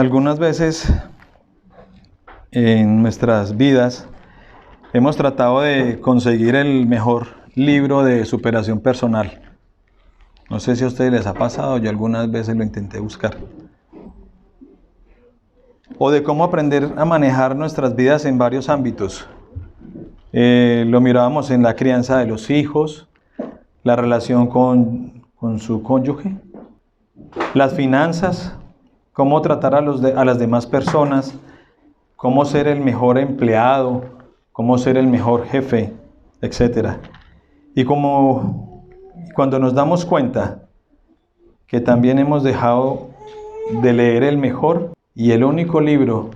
Algunas veces en nuestras vidas hemos tratado de conseguir el mejor libro de superación personal. No sé si a ustedes les ha pasado, yo algunas veces lo intenté buscar. O de cómo aprender a manejar nuestras vidas en varios ámbitos. Lo mirábamos en la crianza de los hijos, la relación con su cónyuge, las finanzas, cómo tratar a las demás personas, cómo ser el mejor empleado, cómo ser el mejor jefe, etc. Y cuando nos damos cuenta que también hemos dejado de leer el mejor y el único libro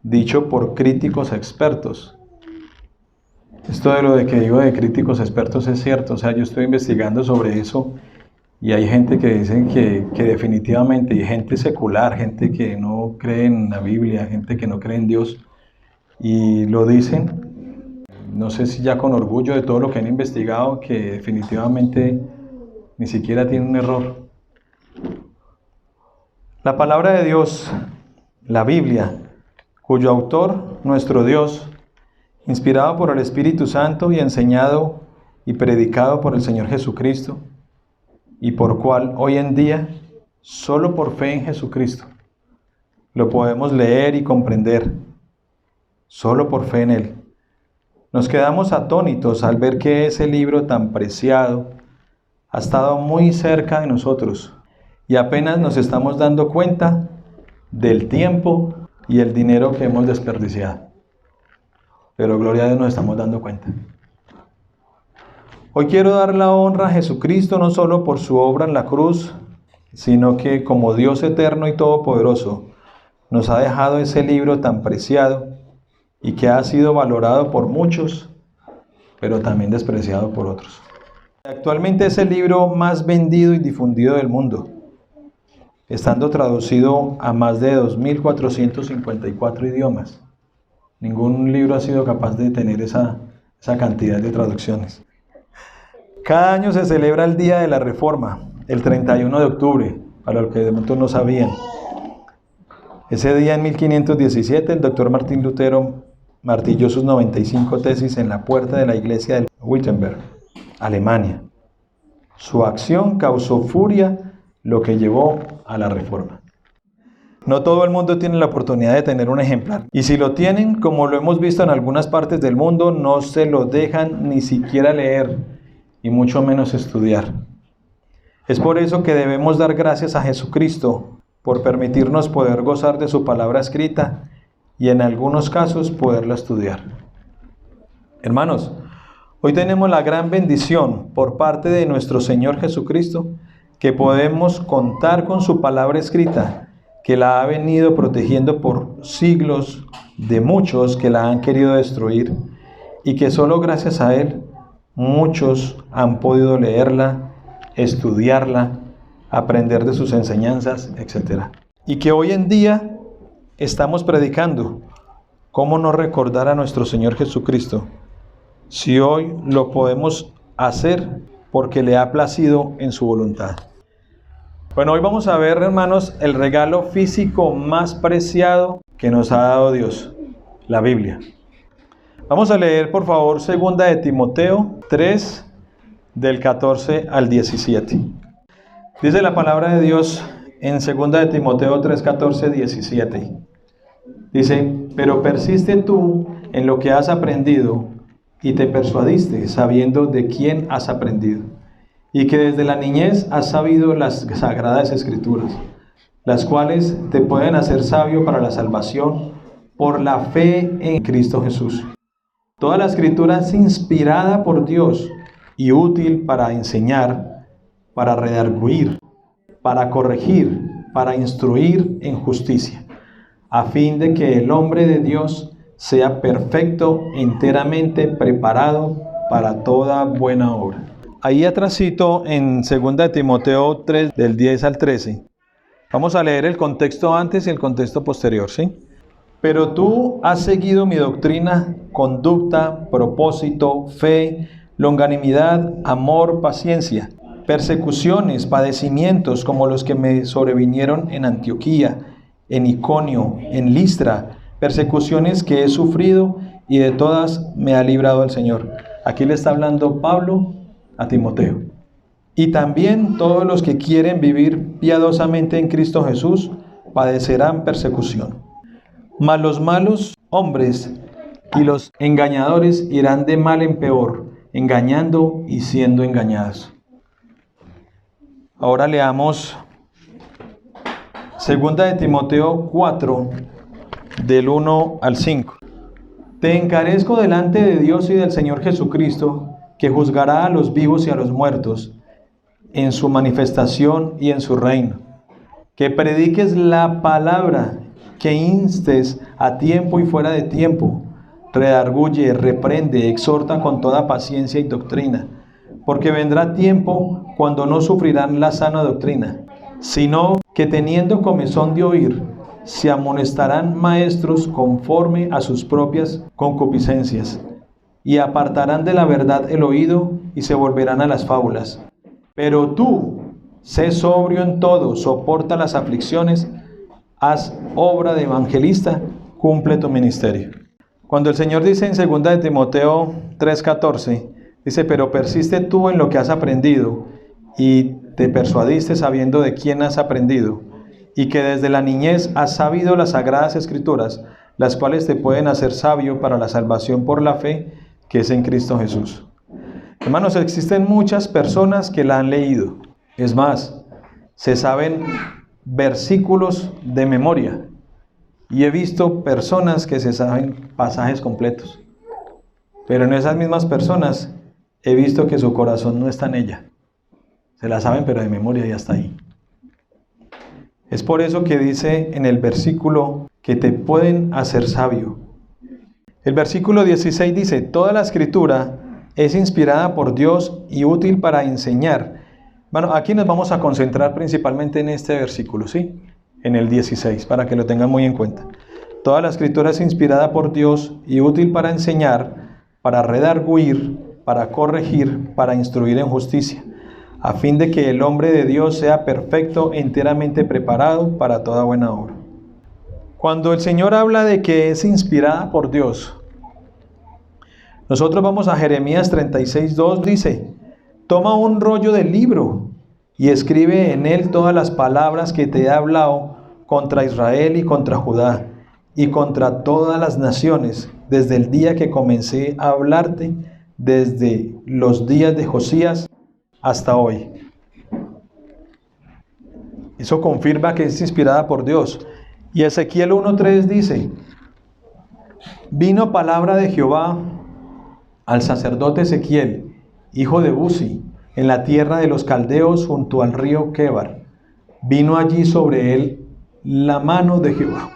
dicho por críticos expertos. Esto de lo de que digo de críticos expertos es cierto, o sea, yo estoy investigando sobre eso y hay gente que dice que definitivamente, y gente secular, gente que no cree en la Biblia, gente que no cree en Dios, y lo dicen, no sé si ya con orgullo de todo lo que han investigado, que definitivamente ni siquiera tiene un error. La palabra de Dios, la Biblia, cuyo autor, nuestro Dios, inspirado por el Espíritu Santo y enseñado y predicado por el Señor Jesucristo, y por cual hoy en día, solo por fe en Jesucristo, lo podemos leer y comprender, solo por fe en Él. Nos quedamos atónitos al ver que ese libro tan preciado ha estado muy cerca de nosotros y apenas nos estamos dando cuenta del tiempo y el dinero que hemos desperdiciado. Pero gloria a Dios, nos estamos dando cuenta. Hoy quiero dar la honra a Jesucristo no solo por su obra en la cruz, sino que como Dios eterno y todopoderoso nos ha dejado ese libro tan preciado y que ha sido valorado por muchos, pero también despreciado por otros. Actualmente es el libro más vendido y difundido del mundo, estando traducido a más de 2.454 idiomas. Ningún libro ha sido capaz de tener esa cantidad de traducciones. Cada año se celebra el Día de la Reforma, el 31 de octubre, para los que de momento no sabían. Ese día, en 1517, el doctor Martín Lutero martilló sus 95 tesis en la puerta de la iglesia de Wittenberg, Alemania. Su acción causó furia, lo que llevó a la Reforma. No todo el mundo tiene la oportunidad de tener un ejemplar. Y si lo tienen, como lo hemos visto en algunas partes del mundo, no se lo dejan ni siquiera leer, y mucho menos estudiar. Es por eso que debemos dar gracias a Jesucristo por permitirnos poder gozar de su palabra escrita y en algunos casos poderla estudiar. Hermanos, hoy tenemos la gran bendición por parte de nuestro Señor Jesucristo que podemos contar con su palabra escrita, que la ha venido protegiendo por siglos de muchos que la han querido destruir y que solo gracias a Él muchos han podido leerla, estudiarla, aprender de sus enseñanzas, etc. Y que hoy en día estamos predicando. ¿Cómo no recordar a nuestro Señor Jesucristo? Si hoy lo podemos hacer porque le ha placido en su voluntad. Bueno, hoy vamos a ver, hermanos, el regalo físico más preciado que nos ha dado Dios, la Biblia. Vamos a leer, por favor, 2 de Timoteo 3, del 14 al 17. Dice la palabra de Dios en 2 de Timoteo 3, 14, 17. Dice, pero persiste tú en lo que has aprendido y te persuadiste, sabiendo de quién has aprendido, y que desde la niñez has sabido las sagradas escrituras, las cuales te pueden hacer sabio para la salvación por la fe en Cristo Jesús. Toda la escritura es inspirada por Dios y útil para enseñar, para redarguir, para corregir, para instruir en justicia, a fin de que el hombre de Dios sea perfecto, enteramente preparado para toda buena obra. Ahí atrásito en 2 de Timoteo 3, del 10 al 13, vamos a leer el contexto antes y el contexto posterior, ¿sí? Pero tú has seguido mi doctrina, conducta, propósito, fe, longanimidad, amor, paciencia, persecuciones, padecimientos como los que me sobrevinieron en Antioquía en Iconio, en Listra, persecuciones que he sufrido y de todas me ha librado el Señor. Aquí le está hablando Pablo a Timoteo. Y también todos los que quieren vivir piadosamente en Cristo Jesús padecerán persecución. Mas los malos hombres y los engañadores irán de mal en peor, engañando y siendo engañados. Ahora leamos 2 de Timoteo 4, del 1 al 5. Te encarezco delante de Dios y del Señor Jesucristo, que juzgará a los vivos y a los muertos en su manifestación y en su reino. Que prediques la palabra, que instes a tiempo y fuera de tiempo, redarguye, reprende, exhorta con toda paciencia y doctrina, porque vendrá tiempo cuando no sufrirán la sana doctrina, sino que teniendo comezón de oír, se amonestarán maestros conforme a sus propias concupiscencias, y apartarán de la verdad el oído y se volverán a las fábulas. Pero tú, sé sobrio en todo, soporta las aflicciones, haz obra de evangelista, cumple tu ministerio. Cuando el Señor dice en 2 de Timoteo 3:14, dice, pero persiste tú en lo que has aprendido y te persuadiste sabiendo de quién has aprendido, y que desde la niñez has sabido las sagradas escrituras, las cuales te pueden hacer sabio para la salvación por la fe que es en Cristo Jesús. Hermanos, existen muchas personas que la han leído. Es más, se saben versículos de memoria. Y he visto personas que se saben pasajes completos. Pero en esas mismas personas he visto que su corazón no está en ella. Se la saben, pero de memoria ya está ahí. Es por eso que dice en el versículo que te pueden hacer sabio. El versículo 16 dice, toda la escritura es inspirada por Dios y útil para enseñar. Bueno, aquí nos vamos a concentrar principalmente en este versículo, ¿sí? En el 16, para que lo tengan muy en cuenta. Toda la escritura es inspirada por Dios y útil para enseñar, para redarguir, para corregir, para instruir en justicia, a fin de que el hombre de Dios sea perfecto, enteramente preparado para toda buena obra. Cuando el Señor habla de que es inspirada por Dios, nosotros vamos a Jeremías 36:2, dice, toma un rollo del libro y escribe en él todas las palabras que te he hablado contra Israel y contra Judá y contra todas las naciones, desde el día que comencé a hablarte, desde los días de Josías hasta hoy. Eso confirma que es inspirada por Dios. Y Ezequiel 1:3 dice, vino palabra de Jehová al sacerdote Ezequiel, hijo de Buzi, en la tierra de los caldeos junto al río Quebar. Vino allí sobre él la mano de Jehová.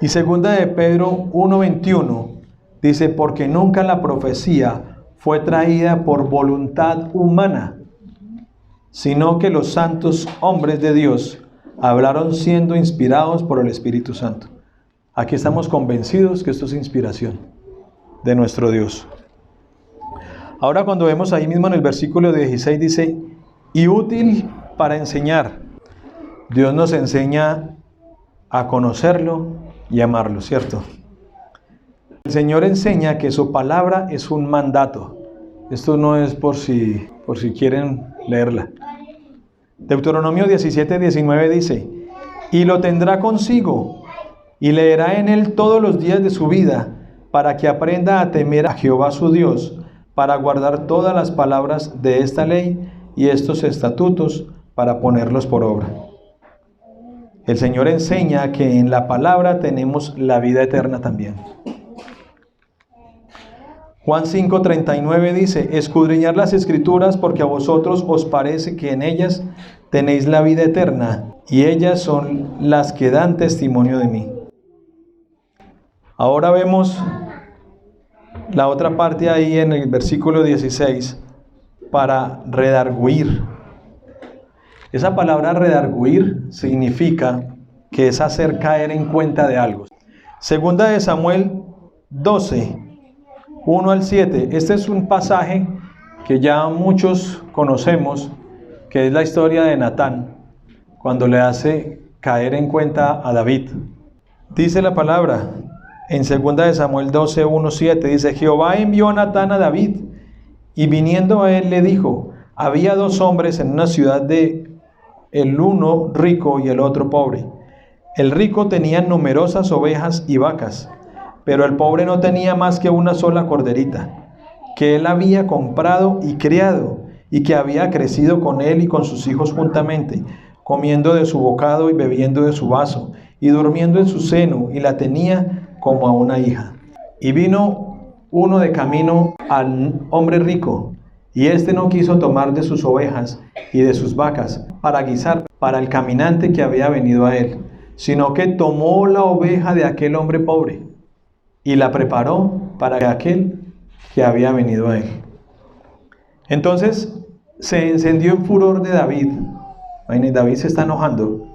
Y 2 de Pedro 1:21 dice, porque nunca la profecía fue traída por voluntad humana, sino que los santos hombres de Dios hablaron siendo inspirados por el Espíritu Santo. Aquí estamos convencidos que esto es inspiración de nuestro Dios. Ahora cuando vemos ahí mismo en el versículo 16 dice, y útil para enseñar. Dios nos enseña a conocerlo y amarlo, ¿cierto? El Señor enseña que su palabra es un mandato. Esto no es por si quieren leerla. Deuteronomio 17:19 dice, y lo tendrá consigo, y leerá en él todos los días de su vida, para que aprenda a temer a Jehová su Dios, para guardar todas las palabras de esta ley y estos estatutos, para ponerlos por obra. El Señor enseña que en la palabra tenemos la vida eterna también. Juan 5:39 dice, escudriñad las escrituras porque a vosotros os parece que en ellas tenéis la vida eterna y ellas son las que dan testimonio de mí. Ahora vemos la otra parte ahí en el versículo 16, para redarguir. Esa palabra redarguir significa que es hacer caer en cuenta de algo. Segunda de Samuel 12, 1 al 7. Este es un pasaje que ya muchos conocemos, que es la historia de Natán, cuando le hace caer en cuenta a David. Dice la palabra en 2 de Samuel 12, 1, 7, dice: Jehová envió a Natán a David, y viniendo a él le dijo: había dos hombres en una ciudad, el uno rico y el otro pobre. El rico tenía numerosas ovejas y vacas, pero el pobre no tenía más que una sola corderita, que él había comprado y criado, y que había crecido con él y con sus hijos juntamente, comiendo de su bocado y bebiendo de su vaso, y durmiendo en su seno, y la tenía como a una hija. Y vino uno de camino al hombre rico, y éste no quiso tomar de sus ovejas y de sus vacas para guisar para el caminante que había venido a él, sino que tomó la oveja de aquel hombre pobre y la preparó para aquel que había venido a él. Entonces se encendió en furor de David. David se está enojando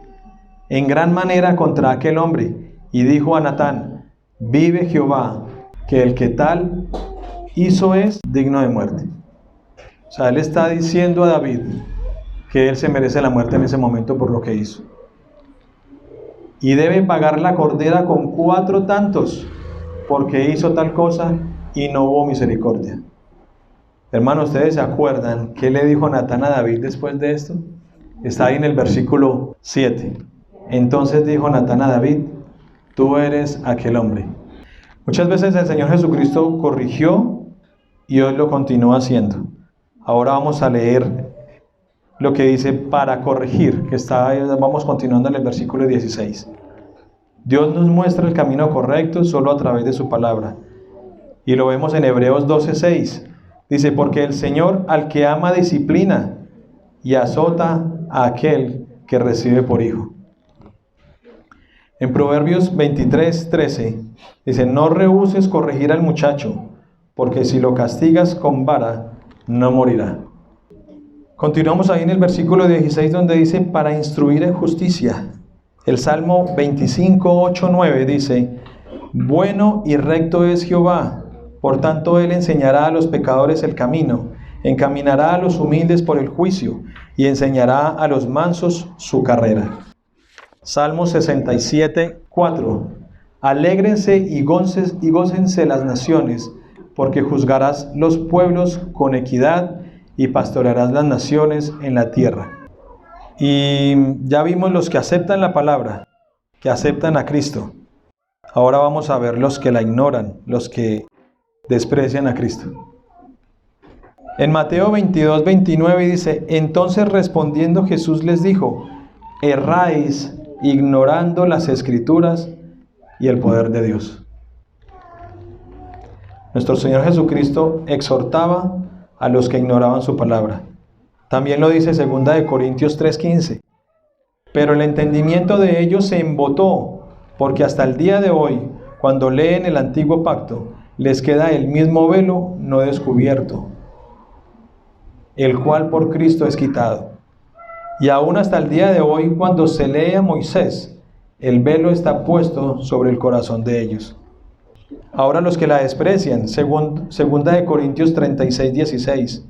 en gran manera contra aquel hombre, y dijo a Natán: vive Jehová, que el que tal hizo es digno de muerte. O sea, él está diciendo a David que él se merece la muerte en ese momento por lo que hizo. Y debe pagar la cordera con 4 tantos, porque hizo tal cosa y no hubo misericordia. Hermanos, ¿ustedes se acuerdan qué le dijo Natán a David después de esto? Está ahí en el versículo 7. Entonces dijo Natán a David: tú eres aquel hombre. Muchas veces el Señor Jesucristo corrigió y hoy lo continúa haciendo. Ahora vamos a leer lo que dice para corregir, vamos continuando en el versículo 16. Dios nos muestra el camino correcto solo a través de su palabra. Y lo vemos en Hebreos 12:6. Dice: porque el Señor al que ama disciplina y azota a aquel que recibe por hijo. En Proverbios 23:13 dice: no rehúses corregir al muchacho, porque si lo castigas con vara, no morirá. Continuamos ahí en el versículo 16, donde dice: para instruir en justicia. El Salmo 25:8-9 dice: bueno y recto es Jehová, por tanto él enseñará a los pecadores el camino, encaminará a los humildes por el juicio, y enseñará a los mansos su carrera. Salmo 67:4. Alégrense y gócense las naciones, porque juzgarás los pueblos con equidad y pastorearás las naciones en la tierra. Y ya vimos los que aceptan la palabra, que aceptan a Cristo. Ahora vamos a ver los que la ignoran, los que desprecian a Cristo. En Mateo 22:29 dice: entonces respondiendo Jesús les dijo: erráis ignorando las Escrituras y el poder de Dios. Nuestro Señor Jesucristo exhortaba a los que ignoraban su palabra. También lo dice 2 de Corintios 3:15. Pero el entendimiento de ellos se embotó, porque hasta el día de hoy, cuando leen el antiguo pacto, les queda el mismo velo no descubierto, el cual por Cristo es quitado. Y aún hasta el día de hoy, cuando se lee a Moisés, el velo está puesto sobre el corazón de ellos. Ahora los que la desprecian, 2 de Corintios 36:16.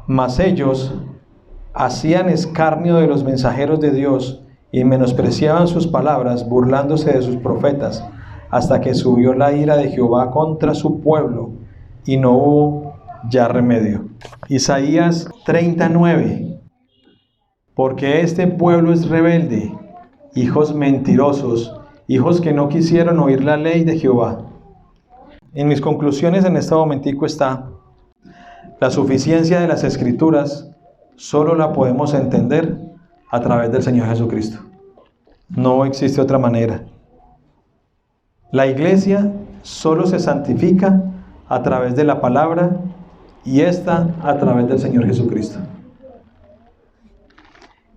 Mas ellos hacían escarnio de los mensajeros de Dios y menospreciaban sus palabras, burlándose de sus profetas, hasta que subió la ira de Jehová contra su pueblo, y no hubo ya remedio. Isaías 30:9. Porque este pueblo es rebelde, hijos mentirosos, hijos que no quisieron oír la ley de Jehová. En mis conclusiones en este momentico está: la suficiencia de las Escrituras solo la podemos entender a través del Señor Jesucristo. No existe otra manera. La iglesia solo se santifica a través de la palabra, y esta a través del Señor Jesucristo.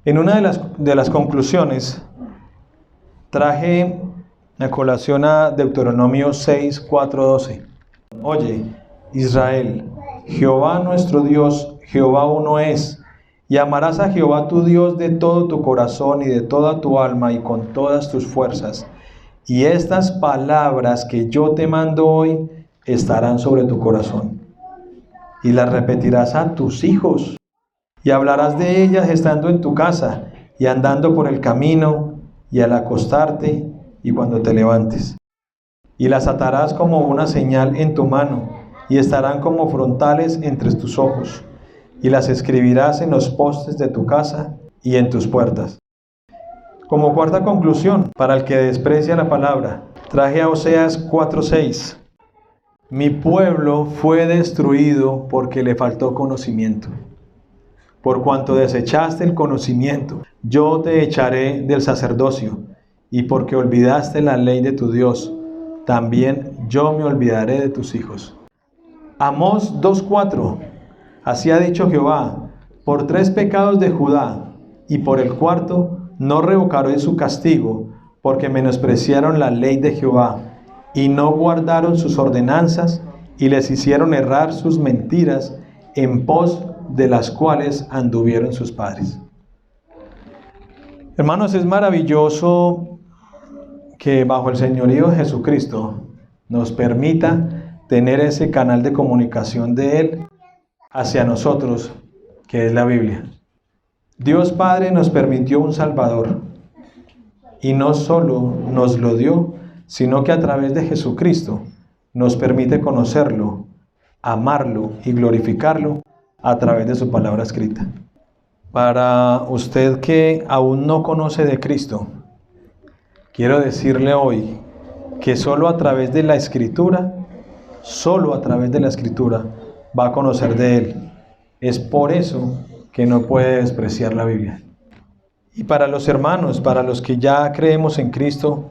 En una de las conclusiones traje a colación a Deuteronomio 6:4-12. Oye, Israel, Jehová nuestro Dios, Jehová uno es, y amarás a Jehová tu Dios de todo tu corazón y de toda tu alma y con todas tus fuerzas. Y estas palabras que yo te mando hoy estarán sobre tu corazón, y las repetirás a tus hijos, y hablarás de ellas estando en tu casa, y andando por el camino, y al acostarte y cuando te levantes. Y las atarás como una señal en tu mano, y estarán como frontales entre tus ojos, y las escribirás en los postes de tu casa y en tus puertas. Como cuarta conclusión, para el que desprecia la palabra, traje a Oseas 4:6. Mi pueblo fue destruido porque le faltó conocimiento. Por cuanto desechaste el conocimiento, yo te echaré del sacerdocio, y porque olvidaste la ley de tu Dios, también yo me olvidaré de tus hijos. Amós 2:4. Así ha dicho Jehová: por 3 pecados de Judá, y por el cuarto no revocaré su castigo, porque menospreciaron la ley de Jehová, y no guardaron sus ordenanzas, y les hicieron errar sus mentiras, en pos de las cuales anduvieron sus padres. Hermanos, es maravilloso que bajo el señorío de Jesucristo nos permita tener ese canal de comunicación de Él hacia nosotros, que es la Biblia. Dios Padre nos permitió un Salvador, y no solo nos lo dio, sino que a través de Jesucristo nos permite conocerlo, amarlo y glorificarlo a través de su palabra escrita. Para usted que aún no conoce de Cristo, quiero decirle hoy que solo a través de la Escritura va a conocer de Él. Es por eso que no puede despreciar la Biblia. Y para los hermanos, para los que ya creemos en Cristo,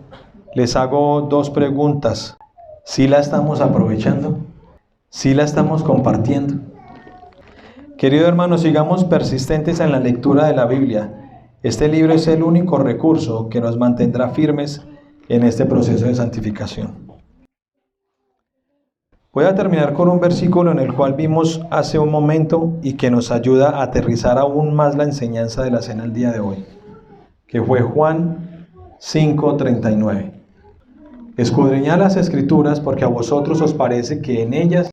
les hago 2 preguntas. ¿Sí la estamos aprovechando? ¿Sí la estamos compartiendo? Querido hermano, sigamos persistentes en la lectura de la Biblia. Este libro es el único recurso que nos mantendrá firmes en este proceso de santificación. Voy a terminar con un versículo en el cual vimos hace un momento y que nos ayuda a aterrizar aún más la enseñanza de la cena el día de hoy, que fue Juan 5:39. Escudriñad las Escrituras, porque a vosotros os parece que en ellas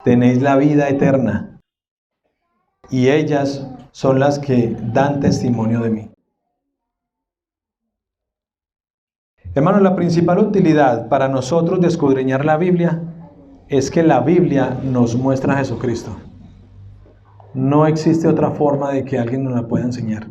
tenéis la vida eterna, y ellas son las que dan testimonio de mí. Hermanos, la principal utilidad para nosotros de escudriñar la Biblia es que la Biblia nos muestra a Jesucristo. No existe otra forma de que alguien nos la pueda enseñar.